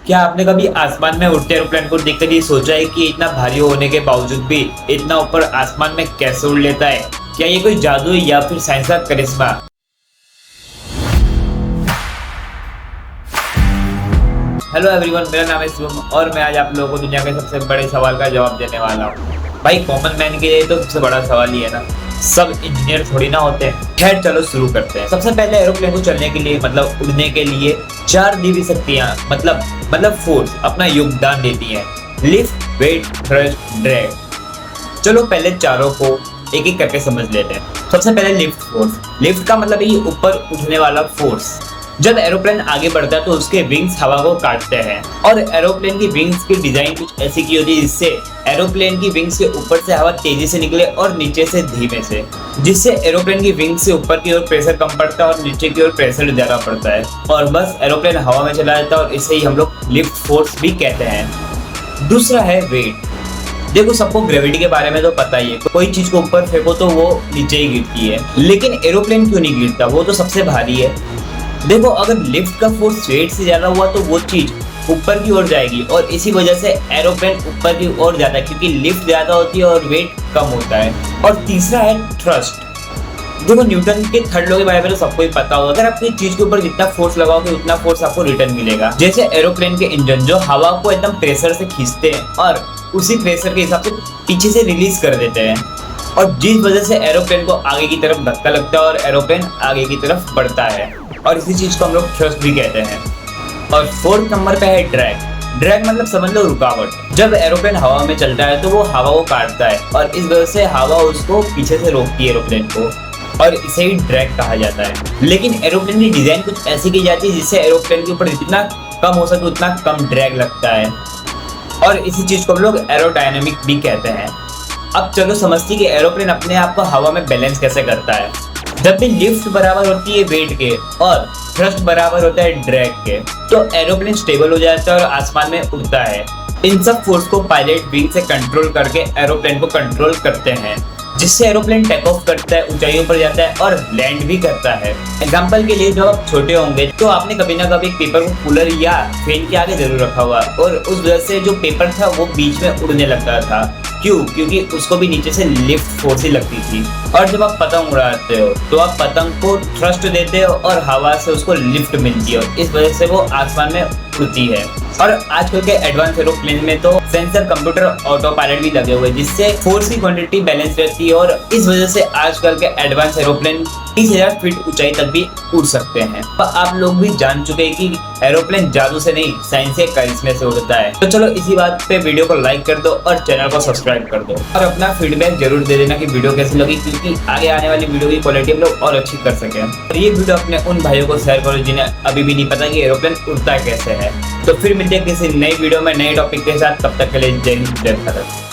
क्या आपने कभी आसमान में उड़ते एरोप्लेन को देखकर ये सोचा है कि इतना भारी होने के बावजूद भी इतना ऊपर आसमान में कैसे उड़ लेता है? क्या ये कोई जादू है या फिर साइंस का करिश्मा? हेलो एवरीवन, मेरा नाम है शिवम और मैं आज आप लोगों को दुनिया के सबसे बड़े सवाल का जवाब देने वाला हूँ। भाई कॉमन मैन के लिए तो सबसे बड़ा सवाल ही है ना, सब इंजीनियर थोड़ी ना होते हैं। खैर चलो शुरू करते हैं। सबसे पहले एरोप्लेन को चलने के लिए मतलब उड़ने के लिए 4 दी शक्तियां मतलब फोर्स अपना योगदान देती हैं। Lift, weight, thrust, drag. चलो पहले चारों को एक एक करके समझ लेते हैं। सबसे पहले लिफ्ट फोर्स। लिफ्ट का मतलब है ऊपर उठने वाला फोर्स। जब एरोप्लेन आगे बढ़ता है तो उसके विंग्स हवा को काटते हैं और एरोप्लेन की विंग्स की डिजाइन कुछ ऐसी की होती है जिससे एरोप्लेन की विंग्स के ऊपर से हवा तेजी से निकले और नीचे से धीमे से, जिससे एरोप्लेन की विंग्स से ऊपर की ओर प्रेशर कम पड़ता है और नीचे की ओर प्रेशर ज्यादा पड़ता है और बस एरोप्लेन हवा में चला जाता है और इसे ही हम लोग लिफ्ट फोर्स भी कहते हैं। दूसरा है वेट। देखो सबको ग्रेविटी के बारे में तो पता ही है, कोई चीज को ऊपर फेंको तो वो नीचे ही गिरती है, लेकिन एरोप्लेन क्यों नहीं गिरता? वो तो सबसे भारी है। देखो अगर लिफ्ट का फोर्स वेट से ज्यादा हुआ तो वो चीज ऊपर की ओर जाएगी और इसी वजह से एरोप्लेन ऊपर की ओर जाता है क्योंकि लिफ्ट ज्यादा होती है और वेट कम होता है। और तीसरा है थ्रस्ट। देखो न्यूटन के थर्ड लॉ के बारे में तो सबको ही पता होगा, अगर आप किसी चीज के ऊपर जितना फोर्स लगाओगे उतना फोर्स आपको रिटर्न मिलेगा। जैसे एरोप्लेन के इंजन जो हवा को एकदम प्रेशर से खींचते हैं और उसी प्रेशर के हिसाब से पीछे से रिलीज कर देते हैं और जिस वजह से एरोप्लेन को आगे की तरफ धक्का लगता है और एरोप्लेन आगे की तरफ बढ़ता है और इसी चीज को हम लोग थ्रस्ट भी कहते हैं। और फोर्थ नंबर पे है ड्रैग। ड्रैग मतलब समझ लो रुकावट। जब एरोप्लेन हवा में चलता है तो वो हवा को काटता है और इस वजह से हवा उसको पीछे से रोकती है एरोप्लेन को और इसे ही ड्रैग कहा जाता है। लेकिन एरोप्लेन की डिजाइन कुछ ऐसी की जाती है जिससे एरोप्लेन के ऊपर जितना कम हो सके उतना कम ड्रैग लगता है और इसी चीज को हम लोग एरोडायनेमिक भी कहते हैं। अब चलो समझती कि एरोप्लेन अपने आप को हवा में बैलेंस कैसे करता है। जब भी लिफ्ट बराबर होती है वेट के और थ्रस्ट बराबर होता है ड्रैग के तो एरोप्लेन स्टेबल हो जाता है और आसमान में उड़ता है। इन सब फोर्स को पायलट विंग से कंट्रोल करके एरोप्लेन को कंट्रोल करते हैं, जिससे एरोप्लेन टेक ऑफ करता है, ऊंचाइयों पर जाता है और लैंड भी करता है। एग्जाम्पल के लिए जब आप छोटे होंगे तो आपने कभी ना कभी पेपर को कूलर या फैन के आगे जरूर रखा हुआ और उस वजह से जो पेपर था वो बीच में उड़ने लगता था। क्यों? क्योंकि उसको भी नीचे से लिफ्ट फोर्स ही लगती थी। और जब आप पतंग उड़ाते हो तो आप पतंग को थ्रस्ट देते हो और हवा से उसको लिफ्ट मिलती है और इस वजह से वो आसमान में उड़ती है। और आजकल के एडवांस एरोप्लेन में तो सेंसर, कंप्यूटर, ऑटो पायलट भी लगे हुए हैं जिससे फोर्स की क्वांटिटी बैलेंस रहती है और इस वजह से आजकल के एडवांस एरोप्लेन 30,000 फीट ऊंचाई तक भी उड़ सकते हैं। तो आप लोग भी जान चुके हैं कि एरोप्लेन जादू से नहीं साइंस के करिश्मे से उड़ता है। तो चलो इसी बात पे वीडियो को लाइक कर दो और चैनल को सब्सक्राइब कर दो और अपना फीडबैक जरूर दे देना कि वीडियो कैसी लगी, क्योंकि आगे आने वाली वीडियो की क्वालिटी हम लोग और अच्छी कर सकें। और ये वीडियो अपने उन भाइयों को शेयर करो जिन्हें अभी भी नहीं पता कि एरोप्लेन उड़ता कैसे है। तो फिर मिलते हैं किसी नई वीडियो में नए टॉपिक के साथ। तब तक के लिए जय हिंद, जय भारत।